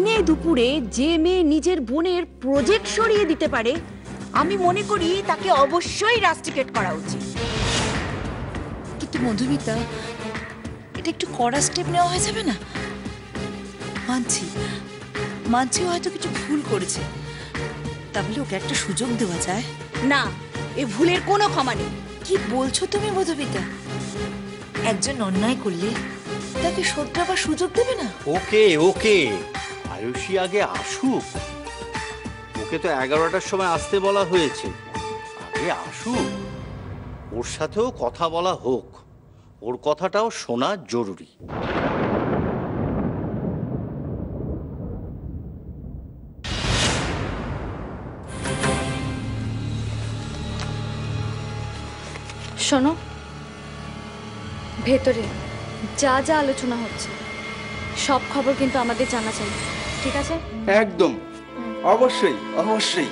দিনে দুপুরে যে মেয়ে নিজের বোনের প্রজেক্ট সরিয়ে দিতে পারে, আমি মনে করি তাকে অবশ্যই রাস্টিকেট করা উচিত। কিন্তু মধুমিতা, এটা একটু কড়া স্টেপ নেওয়া হয়ে যাবে না? মানছি হয়তো কিছু ভুল করেছে, তাহলে ওকে একটা সুযোগ দেওয়া যায় না। এ ভুলের কোনো ক্ষমা নেই। কি বলছো তুমি মধুমিতা? একজন অন্যায় করলে তাকে শোধরাবার সুযোগ দেবে না? ওকে ওকে, আয়ুষী আগে আসুক। ওকে তো 11টার সময় আসতে বলা হয়েছে, আগে আসুক, ওর সাথেও কথা বলা হোক, ওর কথাটাও শোনা জরুরি। শোনো, ভেতরে যা যা আলোচনা হচ্ছে সব খবর কিন্তু আমাদের জানা চাই, ঠিক আছে? একদম, অবশ্যই অবশ্যই।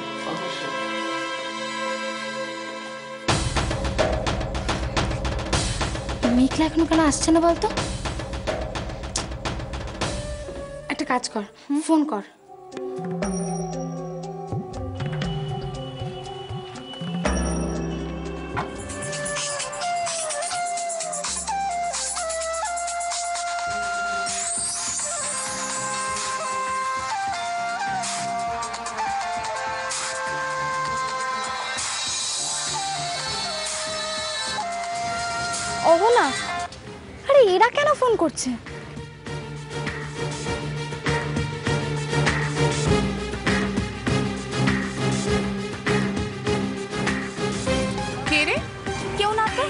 মেঘলা এখনো কেন আসছে না বলতো? একটা কাজ কর, ফোন কর। ওগো না, আরে এরা কেন ফোন করছে? কে রে? কেউ না তো।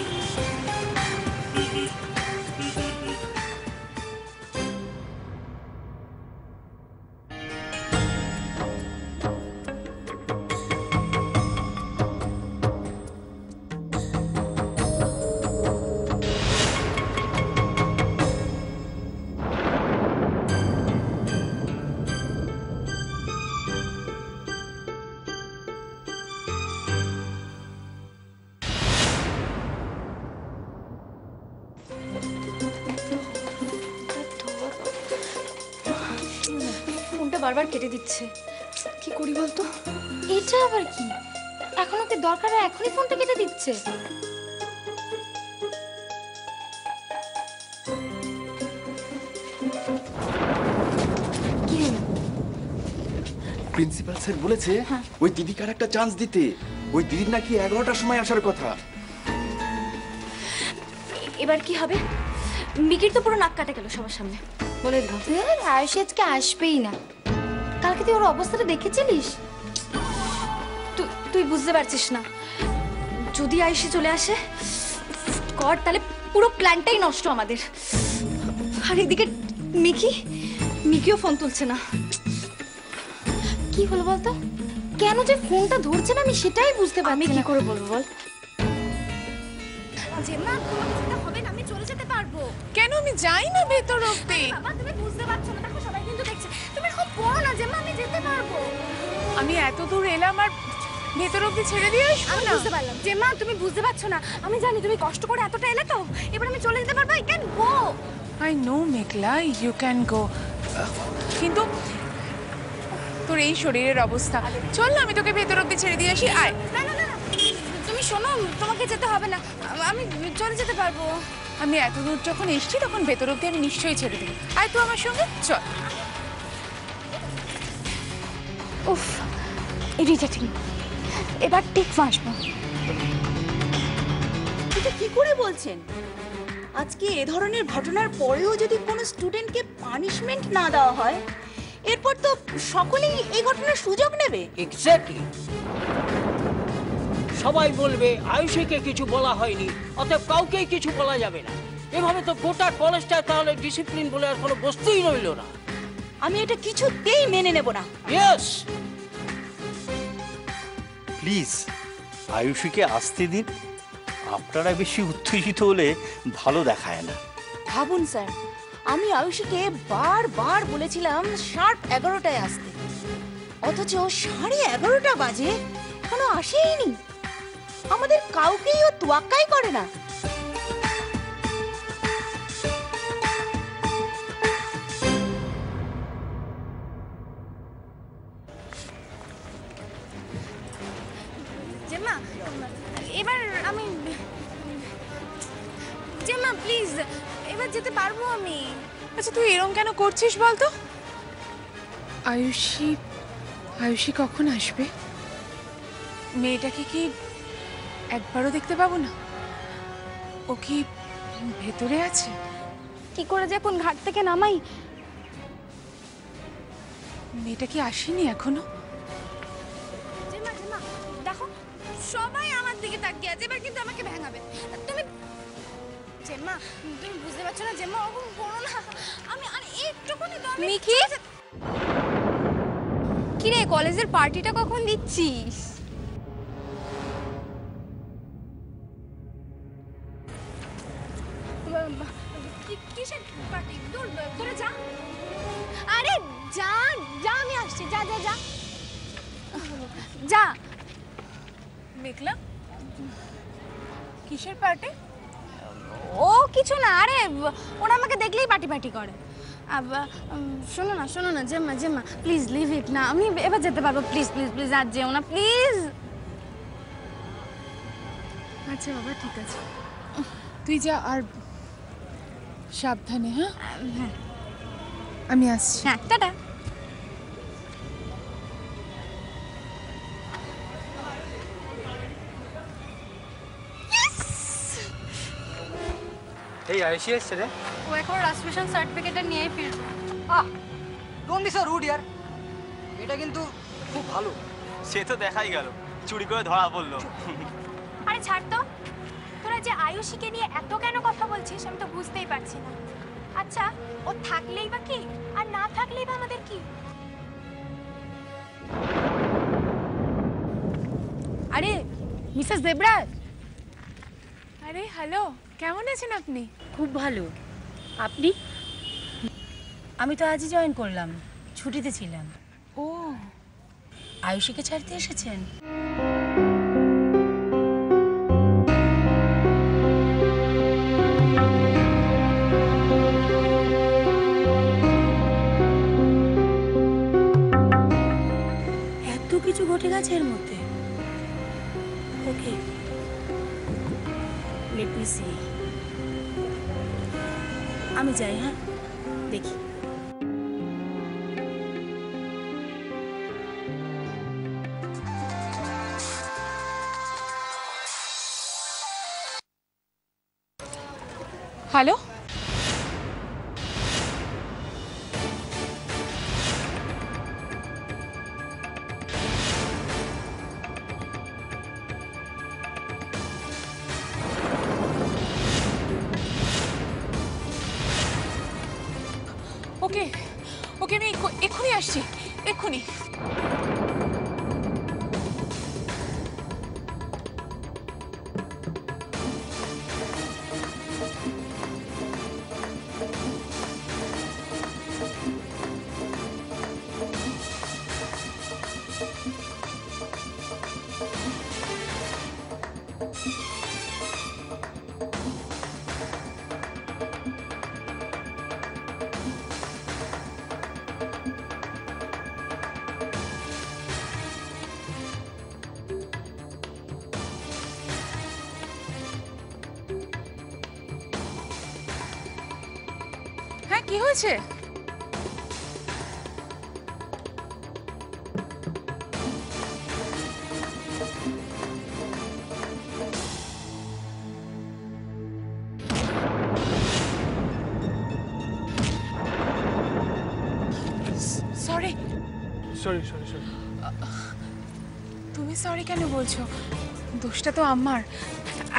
বারবার কেটে দিচ্ছে, কি করি বলতো? এটা আবার কি? এখন ওকে দরকার হয় এখনই ফোনটা কেটে দিচ্ছে। কি হলো? প্রিন্সিপাল স্যার বলেছে ওই দিদিকে আর একটা চান্স দিতে। ওই দিদির নাকি 11টার সময় আসার কথা। এবার কি হবে? মিকির তো পুরো নাক কাটা গেল সবার সামনে। বলে দিল আয়ুষী আজকে আসবেই না। কালকে তুই ওর অবস্থাটা দেখেছিলিস? তুই বুঝতে পারছিস না, যদি আয়ুষী চলে আসে কর, তাহলে পুরো প্ল্যানটাই নষ্ট আমাদের। আর এদিকে মিকিও ফোন তুলছে না। কি হলো বলতো? কেন যে ফোনটা ধরছে না আমি সেটাই বুঝতে পারছি না। আমি কি করে বলবো বল? জেম্মা, তোমাকে যেতে হবে না, আমি চলে যেতে পারবো। কেন? আমি যাই না ভেতর অবধি। বাবা, তুমি বুঝতে পারছো না, দেখো সবাই কিন্তু দেখছে। তুমি খুব বড় না জেম্মা, আমি যেতে পারবো। আমি এত দূর এলাম আর ভেতর অবধি ছেড়ে দিয়ে আসবো আমি না? বুঝতে পারলাম জেম্মা, তুমি বুঝতে পারছো না। আমি জানি তুমি কষ্ট করে এতটা এলে, তো এবার আমি চলে যেতে পারবো। I can go. I know Meghla, you can go, কিন্তু তোর এই শরীরের অবস্থা, চল না আমি তোকে ভেতর অবধি ছেড়ে দিয়ে আসি। আয়। না না না, তুমি শোনো, তোমাকে যেতে হবে না, আমি চলে যেতে পারবো। আমি এত দূর যখন এসছি তখন ভেতর অবধি আমি নিশ্চয়ই ছেড়ে দেবো। আয় তো আমার সঙ্গে, চল। উফ, ইরিটেটিং। এবার ঠিক ফাঁসবো। এটা কি করে বলছেন? আজকে এ ধরনের ঘটনার পরেও যদি কোনো স্টুডেন্টকে পানিশমেন্ট না দেওয়া হয়, এরপর তো সকলেই এই ঘটনার সুযোগ নেবে। এক্স্যাক্টলি, সবাই বলবে আয়ুষীকে কিছু বলা হয়নি, অতএব কাউকেই কিছু বলা যাবে না। এভাবে তো গোটা কলেজটা তাহলে ডিসিপ্লিন বলে আর কোনো বস্তুই রইল না। আমি এটা কিছুতেই মেনে নেব না। ইয়েস, প্লিজ আয়ুষীকে আসতে দিন। আপনারা বেশি উত্তেজিত হলে ভালো দেখায় না। ভাবুন স্যার, আমি আয়ুষীকে বারবার বলেছিলাম শার্প 11টায় আসতে, অথচ 11:30 বাজে এখনো আসেইনি। আমাদের কাউকেই ও তোয়াক্কাই করে না। জেমা এবার আমি জেমা প্লিজ এবার যেতে পারবো আমি। আচ্ছা তুই এরকম কেন করছিস বলতো? আয়ুষী আয়ুষী কখন আসবে? মেয়েটাকে কি একবারও দেখতে পাবো না? ও কি ভেতরে আছে? কি করে যে এখন ঘাট থেকে নামাই? মেয়েটা কি আসেনি এখনো? জেমা জেমা দেখো সবাই আমার দিকে তাকিয়ে আছে, এবার কিন্তু আমাকে ভেঙাবে তুমি। জেমা তুমি বুঝতে পারছো না জেমা, ওরকম করো না। আমি আর একটুখানি তো আমি মিকি কি রে কলেজের পার্টিটা কখন দিচ্ছিস? কিসের পার্টি? দূর তোরা যা। আরে যা যা আমি আসছি, যা যা যা যা। মেঘলা কিসের পার্টি? ও কিছু না, আরে ওরা আমাকে দেখলেই পার্টি পার্টি করে। শোনো না জেম্মা জেম্মা প্লিজ লিভ ইট না, আমি এবার যেতে পারবো। প্লিজ প্লিজ প্লিজ আর যেও না প্লিজ। আচ্ছা বাবা ঠিক আছে, তুই যা, আর সাবধানে। হ্যাঁ হ্যাঁ আমি আসছি। হ্যাঁ টাটা। এই আয়ুষী এসছে রে। ও এখন রাজমিশন সার্টিফিকেটটা নিয়েই ফিরবে। ডোন্ট বি সো রুড ইয়ার, এটা কিন্তু খুব ভালো। সে তো দেখাই গেল, চুরি করে ধরা পড়লো। আরে ছাড় তো, তোরা যে আয়ুষীকে নিয়ে এত কেন কথা বলছিস আমি তো বুঝতেই পারছি না। আচ্ছা ও থাকলেই বা কি, আর না থাকলেই বা আমাদের কি? আরে মিসেস দেবরাজ। আরে হ্যালো, কেমন আছেন আপনি? খুব ভালো। আপনি? আমি তো আজই জয়েন করলাম, ছুটিতে ছিলাম। ও আয়ুষীকে ছাড়তে এসেছেন? এত কিছু ঘটে গেছে এর মধ্যে। Okay let me see. আমি যাই, হ্যাঁ দেখি। হ্যালো, ওকে ওকে আমি এক্ষুনি আসছি, এক্ষুনি। হ্যাঁ কি হয়েছে? Sorry sorry sorry sorry. তুমি সরি কেন বলছো? দোষটা তো আমার।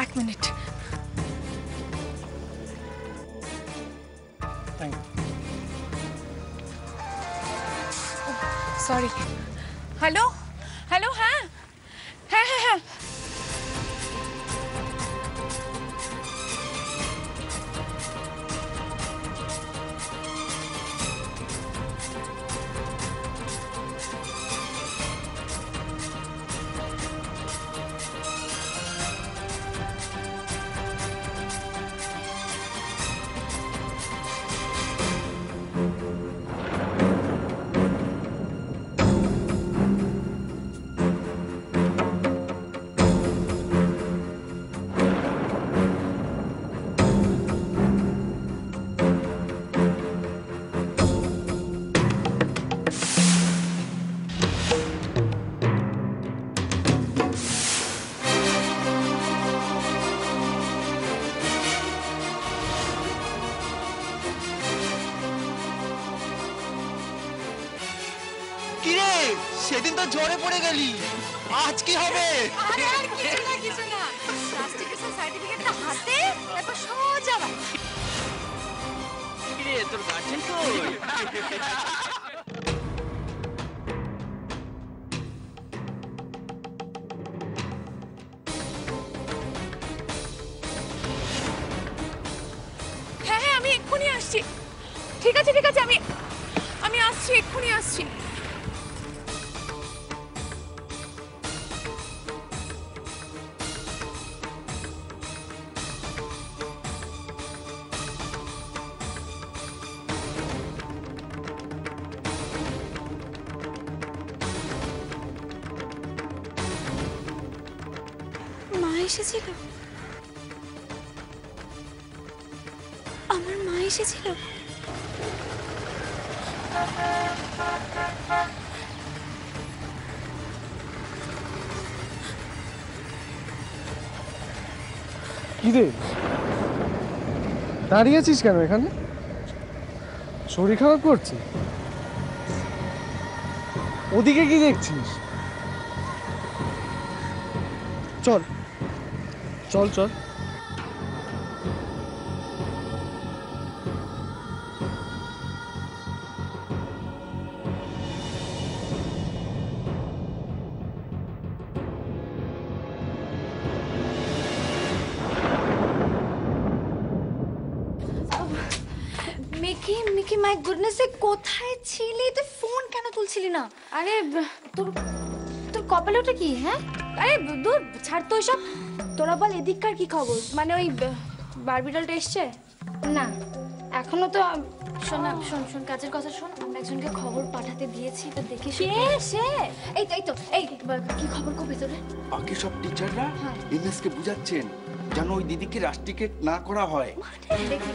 এক মিনিট। সরি। হ্যালো হ্যালো, হ্যাঁ হ্যাঁ হ্যাঁ হ্যাঁ তো ঝরে পড়ে গেলি, আজ কি হবে? আরে আর কিছু না কিছু না, রাস্টিকেশন সার্টিফিকেটটা হাতে তারপর সোজা বাড়ি। কি রে তোর গার্জেন কই? হ্যাঁ হ্যাঁ আমি এক্ষুনি আসছি। ঠিক আছে ঠিক আছে, আমি আসছি, এক্ষুনি আসছি। মা এসেছিল, আমার মা এসেছিল। কি রে, দাঁড়িয়ে আছিস কেন এখানে? শরীর খারাপ করছে? ওদিকে কি দেখছিস? চল চল চল। মিকি মিকি মাই গুডনেস, কোথায় ছিলি তুই? ফোন কেন তুলছিলি না? আরে তোর তোর কপালে ওটা কি? হ্যাঁ আরে দূর ছাড় তো ওইসব। তোরা বল এদিককার কি খবর? মানে ওই বারবিডলটা এসছে না এখনো তো? শোন না, শোন শোন, কাজের কথা শোন। আমরা একজনকে খবর পাঠাতে দিয়েছি, তো দেখি সে এই তো এই কি খবর কো ভেতরে? বাকি সব টিচাররা এমএস কে বুঝাচ্ছেন যেন ওই দিদিকে রাস্টিকেট না করা হয়, দেখি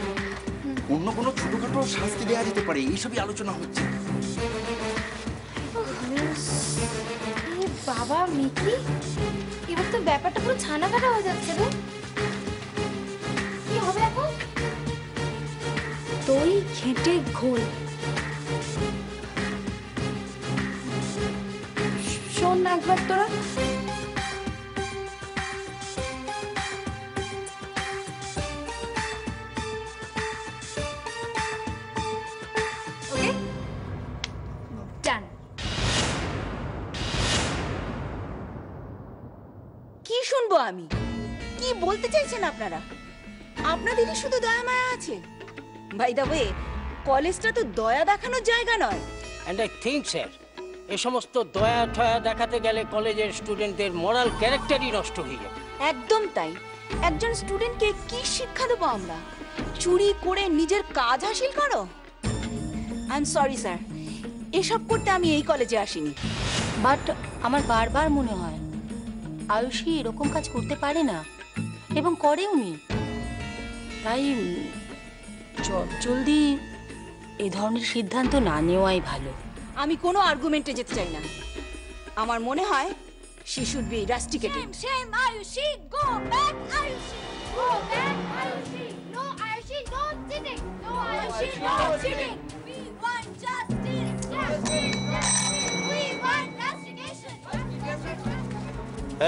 অন্য কোনো ছোটখাটো শাস্তি দেওয়া যেতে পারে, এইসবই আলোচনা হচ্ছে। বাবা মিকি, এবার তো ব্যাপারটা পুরো ছানা কাটা হয়ে যাচ্ছে রে। কি হবে এখন? দই ঘেঁটে ঘোল। শোন না একবার তোরা, ওকে ডান। কি শুনবো আমি? কি বলতে চাইছেন আপনারা? আপনাদেরই শুধু দয়া মায়া আছে? বাই দ্য ওয়ে, কলেজটা তো দয়া দেখানোর জায়গা নয়। অ্যান্ড আই থিঙ্ক স্যার, এ সমস্ত দয়া ঠয়া দেখাতে গেলে কলেজের স্টুডেন্টদের মোরাল ক্যারেক্টারই নষ্ট হয়ে যাবে। একদম তাই। একজন স্টুডেন্টকে কি শিক্ষা দেবো আমরা? চুরি করে নিজের কাজ হাসিল করো? আই এম সরি স্যার, এসব করতে আমি এই কলেজে আসিনি। বাট আমার বারবার মনে হয় আয়ুষী এরকম কাজ করতে পারে না, এবং করেও নি। তাই জলদি এ ধরনের সিদ্ধান্ত না নেওয়াই ভালো। আমি কোনো আর্গুমেন্টে যেতে চাই না। আমার মনে হয় she should be rusticated. Shame Ayushi, go back Ayushi, go back Ayushi. No Ayushi, no cheating. No Ayushi, no cheating. We want justice, justice, justice. We want rustication.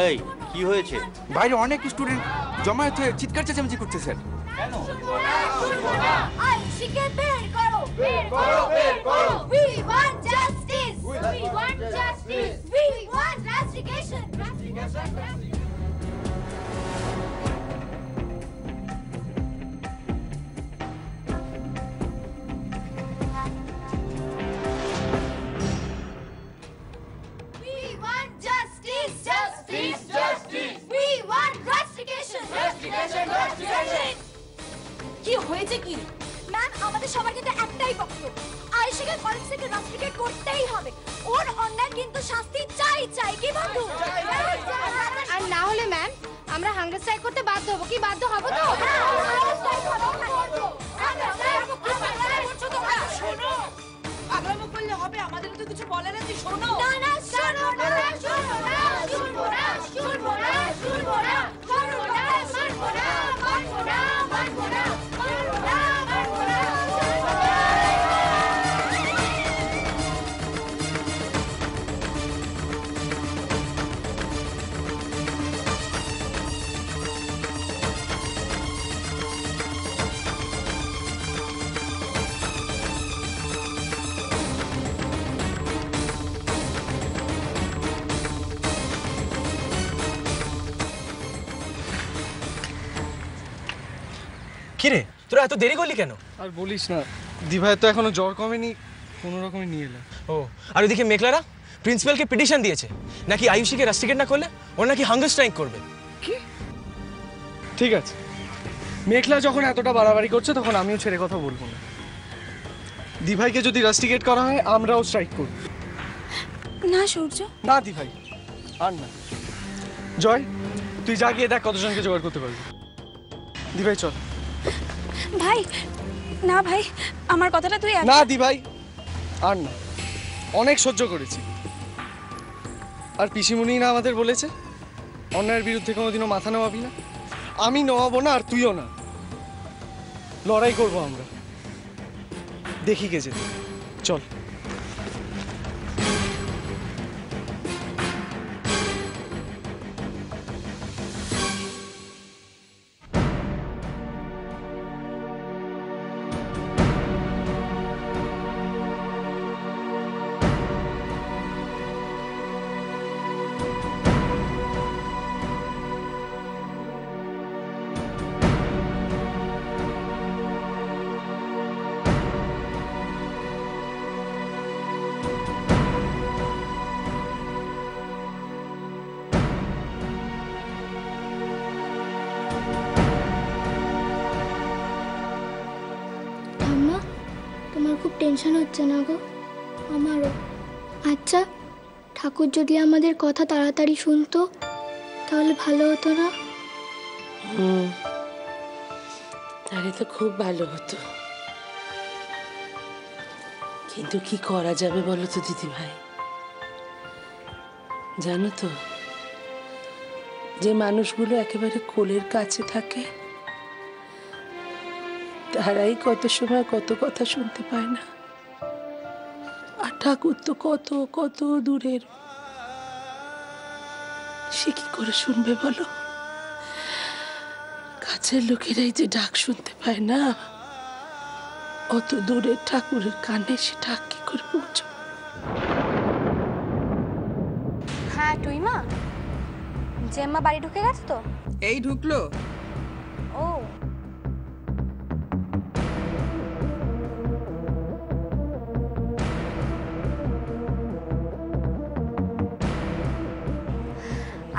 এই কি হয়েছে? বাইরে অনেক স্টুডেন্ট জমায়েত হয়ে চিৎকার চেঁচামেচি করছে স্যার। আয়ুষীকে বের করো, বের করো, বের করো। We want justice. We want justice. We want rustication. We want justice, justice, justice. We want rustication, rustication, rustication. কি হয়েছে কি? ম্যাম, আমাদের সবার কিন্তু একটাই বক্তব্য, আয়ুষীকে কলেজ থেকে রাস্টিকেট করতেই হবে। ওর অন্যায় কিন্তু শাস্তি চাই চাই, কি বন্ধু? আর না হলে ম্যাম আমরা হাঙ্গার স্ট্রাইক করতে বাধ্য হব। কি বাধ্য হব তো? শোনো, আগ্রামো করলে হবে? আমাদের তো কিছু বলার আছে। শোনো না না, শোনো না, শোনো না, শুনবো না, শুনবো না, শুনবো না, করো না, মানবো না, মানবো না, মানবো না, মানবো না, মানবো না। কিরে তোরা এত দেরি করলি কেন? আর বলিস না, দিভাইয়ের তো এখনো জ্বর কমেনি, কোনো রকমে নিয়ে এলাম। ও আর ওইদিকে মেঘলারা প্রিন্সিপালকে পিটিশন দিয়েছে নাকি আয়ুষীকে রাস্টিকেট না করলে ওরা নাকি হাঙ্গার স্ট্রাইক করবে। কি? ঠিক আছে, মেঘলা যখন এতটা বাড়াবাড়ি করছে তখন আমিও ছেড়ে কথা বলবো না। দিভাইকে যদি রাস্টিকেট করা হয় আমরাও স্ট্রাইক করব। না সূর্য, না দিভাই, আর না। জয়, তুই যা গিয়ে দেখ কতজনকে জোগাড় করতে পারবি। দিভাই চল। ভাই না ভাই, আমার কথাটা তুই না দিভাই, আর না, অনেক সহ্য করেছি। আর পিসিমণি না আমাদের বলেছে অন্যায়ের বিরুদ্ধে কোনোদিনও মাথা নোয়াবি না। আমি নোয়াবো না, আর তুইও না। লড়াই করবো আমরা, দেখি কে যেতে। চল। তোমার খুব টেনশন হচ্ছে না গো? আমারও। আচ্ছা, ঠাকুর যদি আমাদের কথা তাড়াতাড়ি শুনতো তাহলে ভালো হতো না? তাহলে তো খুব ভালো হতো, কিন্তু কি করা যাবে বলো তো দিদি ভাই। জানো তো, যে মানুষগুলো একেবারে কোলের কাছে থাকে তারাই কত সময় কত কথা শুনতে পায় না। আর ঠাকুর তো কত কত দূরের, সে কি করে শুনবে বলো? কাছের লোকেরাই যে ডাক শুনতে পায় না, অত দূরের ঠাকুরের কানে সে ডাক কি করে পৌঁছো? হ্যাঁ টুইমা, জেম্মা বাড়ি ঢুকে গেছে তো? এই ঢুকলো। ও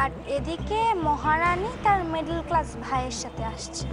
আর এদিকে মহারানী তার মিডল ক্লাস ভাইয়ের সাথে আসছে।